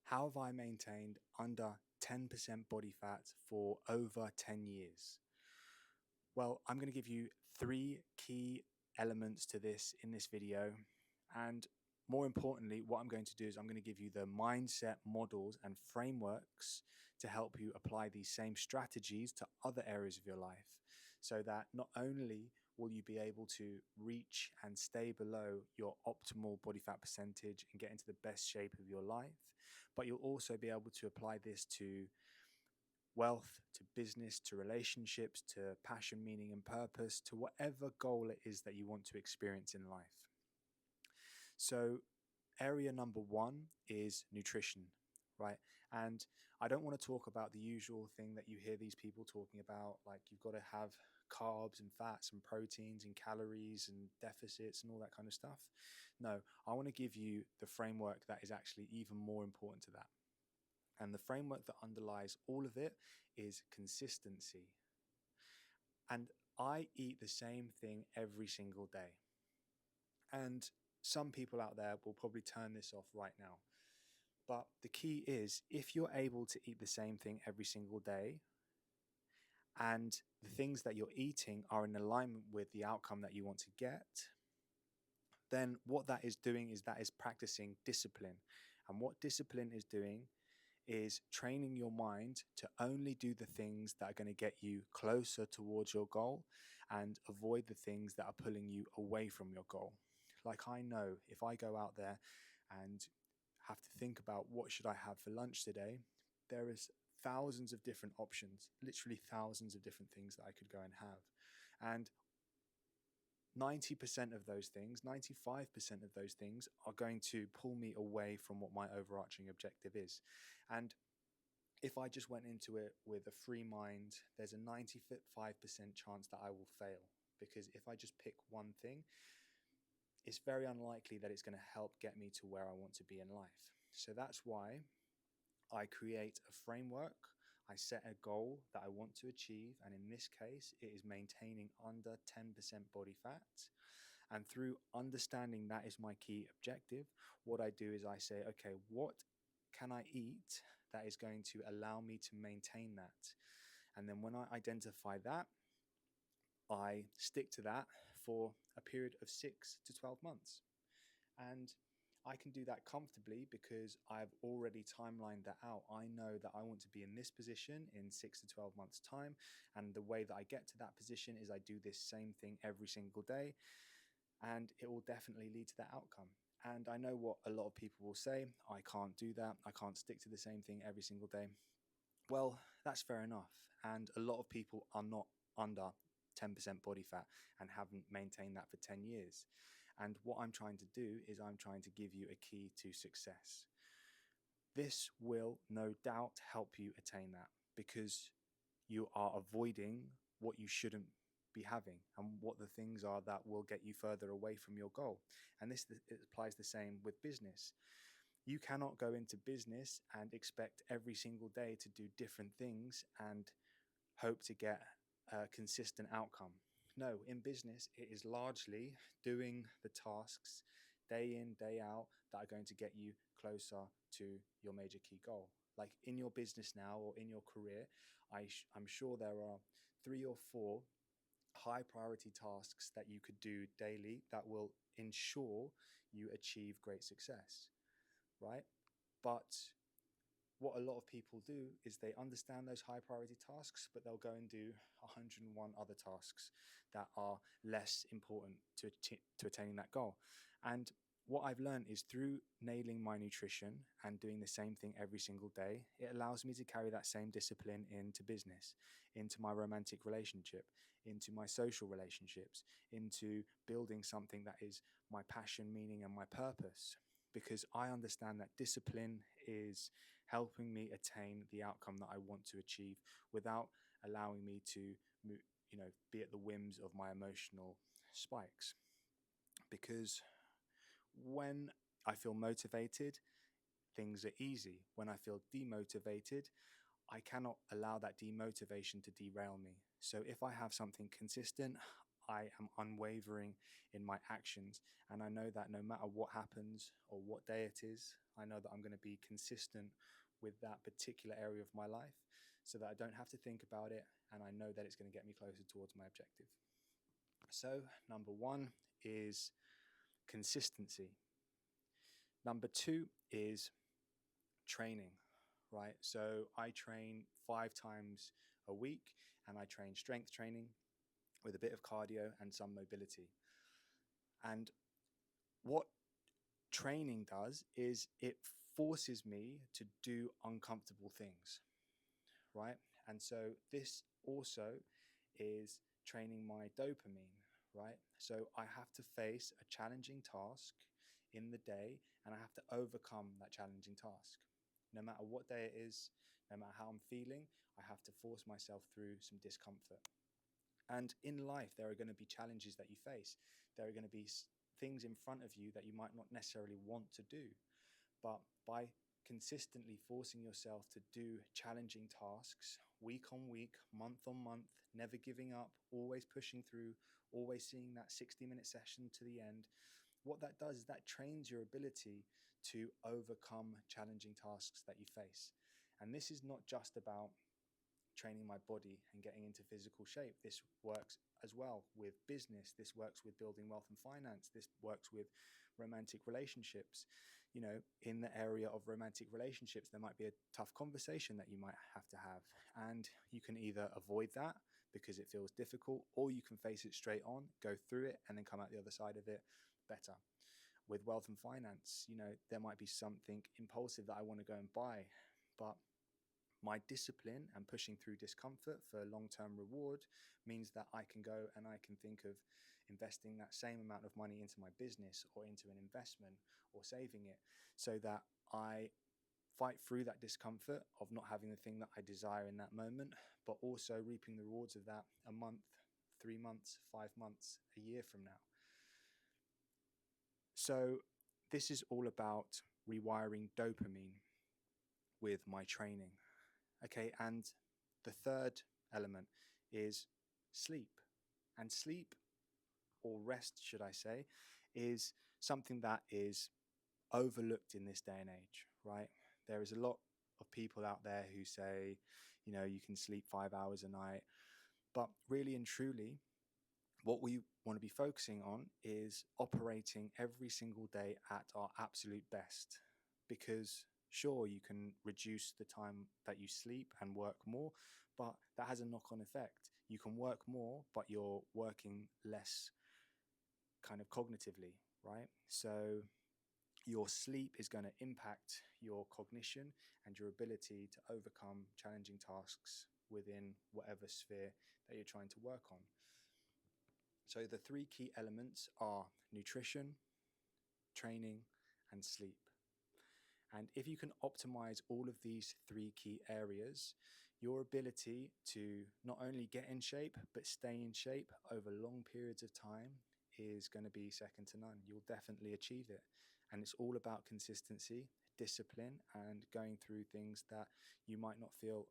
How have I maintained under 10% body fat for over 10 years? Well, I'm going to give you three key elements to this in this video. And more importantly, what I'm going to do is I'm going to give you the mindset models and frameworks to help you apply these same strategies to other areas of your life so that not only will you be able to reach and stay below your optimal body fat percentage and get into the best shape of your life, but you'll also be able to apply this to wealth, to business, to relationships, to passion, meaning, and purpose, to whatever goal it is that you want to experience in life. So, area number one is nutrition, right? And I don't want to talk about the usual thing that you hear these people talking about, like you've got to have carbs and fats and proteins and calories and deficits and all that kind of stuff. No, I want to give you the framework that is actually even more important to that. And the framework that underlies all of it is consistency. And I eat the same thing every single day. And some people out there will probably turn this off right now. But the key is if you're able to eat the same thing every single day, and the things that you're eating are in alignment with the outcome that you want to get, then what that is doing is that is practicing discipline. And what discipline is doing is training your mind to only do the things that are going to get you closer towards your goal and avoid the things that are pulling you away from your goal. Like, I know if I go out there and have to think about what should I have for lunch today, there is thousands of different options, literally thousands of different things that I could go and have. And 90% of those things, 95% of those things are going to pull me away from what my overarching objective is. And if I just went into it with a free mind, there's a 95% chance that I will fail. Because if I just pick one thing, it's very unlikely that it's going to help get me to where I want to be in life. So that's why I create a framework. I set a goal that I want to achieve. And in this case, it is maintaining under 10% body fat. And through understanding that is my key objective, what I do is I say, okay, what can I eat that is going to allow me to maintain that? And then when I identify that, I stick to that for a period of 6 to 12 months. And I can do that comfortably because I've already timelined that out. I know that I want to be in this position in 6 to 12 months' time. And the way that I get to that position is I do this same thing every single day. And it will definitely lead to that outcome. And I know what a lot of people will say, I can't do that. I can't stick to the same thing every single day. Well, that's fair enough. And a lot of people are not under 10% body fat and haven't maintained that for 10 years. And what I'm trying to do is I'm trying to give you a key to success. This will no doubt help you attain that because you are avoiding what you shouldn't be having and what the things are that will get you further away from your goal. And this it applies the same with business. You cannot go into business and expect every single day to do different things and hope to get a consistent outcome. No, in business, it is largely doing the tasks day in, day out that are going to get you closer to your major key goal. Like in your business now or in your career, I'm sure there are 3 or 4 high priority tasks that you could do daily that will ensure you achieve great success, right? But what a lot of people do is they understand those high priority tasks, but they'll go and do 101 other tasks that are less important to attaining that goal. And what I've learned is through nailing my nutrition and doing the same thing every single day, it allows me to carry that same discipline into business, into my romantic relationship, into my social relationships, into building something that is my passion, meaning, and my purpose. Because I understand that discipline is helping me attain the outcome that I want to achieve without allowing me to, be at the whims of my emotional spikes. Because when I feel motivated, things are easy. When I feel demotivated, I cannot allow that demotivation to derail me. So if I have something consistent, I am unwavering in my actions. And I know that no matter what happens or what day it is, I know that I'm going to be consistent with that particular area of my life so that I don't have to think about it, and I know that it's going to get me closer towards my objective. So number one is consistency. Number two is training, right? So I train 5 times a week, and I train strength training with a bit of cardio and some mobility. And what training does is it forces me to do uncomfortable things, right? And so this also is training my dopamine, right? So I have to face a challenging task in the day, and I have to overcome that challenging task. No matter what day it is, no matter how I'm feeling, I have to force myself through some discomfort. And in life, there are going to be challenges that you face. There are going to be things in front of you that you might not necessarily want to do. But by consistently forcing yourself to do challenging tasks week on week, month on month, never giving up, always pushing through, always seeing that 60-minute session to the end, what that does is that trains your ability to overcome challenging tasks that you face. And this is not just about training my body and getting into physical shape. This works as well with business. This works with building wealth and finance. This works with romantic relationships. You know, in the area of romantic relationships, there might be a tough conversation that you might have to have. And you can either avoid that because it feels difficult, or you can face it straight on, go through it, and then come out the other side of it better. With wealth and finance, you know, there might be something impulsive that I want to go and buy, but my discipline and pushing through discomfort for long-term reward means that I can go and I can think of investing that same amount of money into my business or into an investment or saving it, so that I fight through that discomfort of not having the thing that I desire in that moment, but also reaping the rewards of that a month, 3 months, 5 months, a year from now. So this is all about rewiring dopamine with my training. Okay, and the third element is sleep. And sleep, or rest, should I say, is something that is overlooked in this day and age, right? There is a lot of people out there who say, you know, you can sleep 5 hours a night. But really and truly, what we want to be focusing on is operating every single day at our absolute best. Because sure, you can reduce the time that you sleep and work more, but that has a knock-on effect. You can work more, but you're working less kind of cognitively, right? So your sleep is going to impact your cognition and your ability to overcome challenging tasks within whatever sphere that you're trying to work on. So the 3 key elements are nutrition, training, and sleep. And if you can optimize all of these 3 key areas, your ability to not only get in shape, but stay in shape over long periods of time is going to be second to none. You'll definitely achieve it. And it's all about consistency, discipline, and going through things that you might not feel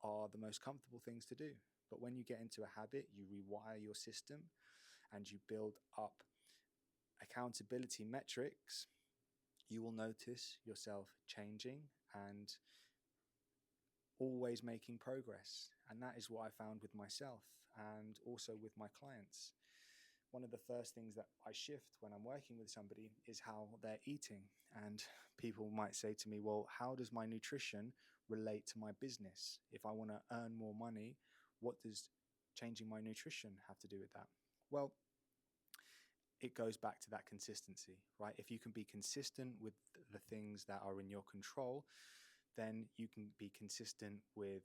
are the most comfortable things to do. But when you get into a habit, you rewire your system and you build up accountability metrics, you will notice yourself changing and always making progress. And that is what I found with myself and also with my clients. One of the first things that I shift when I'm working with somebody is how they're eating. And people might say to me, well, how does my nutrition relate to my business? If I want to earn more money, what does changing my nutrition have to do with that? Well, it goes back to that consistency, right? If you can be consistent with the things that are in your control, then you can be consistent with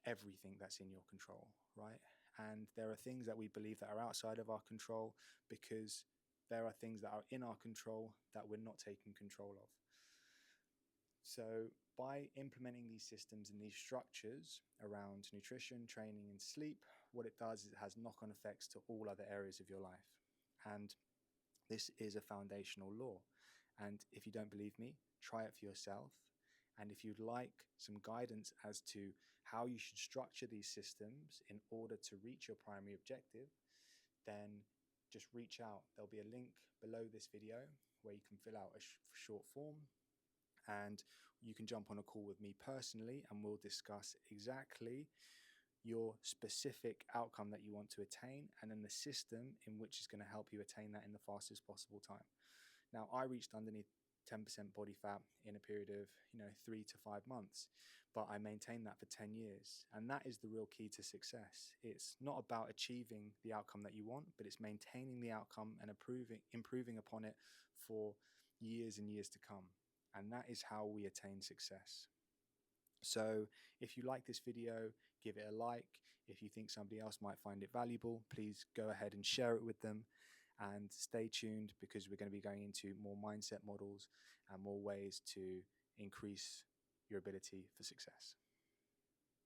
everything that's in your control, right? And there are things that we believe that are outside of our control because there are things that are in our control that we're not taking control of. So by implementing these systems and these structures around nutrition, training, and sleep, what it does is it has knock-on effects to all other areas of your life. And this is a foundational law. And if you don't believe me, try it for yourself. And if you'd like some guidance as to how you should structure these systems in order to reach your primary objective, then just reach out. There'll be a link below this video where you can fill out a short form, And you can jump on a call with me personally and we'll discuss exactly your specific outcome that you want to attain, and then the system in which is going to help you attain that in the fastest possible time. Now, I reached underneath 10% body fat in a period of 3 to 5 months, but I maintained that for 10 years, and that is the real key to success. It's not about achieving the outcome that you want, but it's maintaining the outcome and improving upon it for years and years to come, and that is how we attain success. So if you like this video, give it a like. If you think somebody else might find it valuable, please go ahead and share it with them. And stay tuned, because we're going to be going into more mindset models and more ways to increase your ability for success.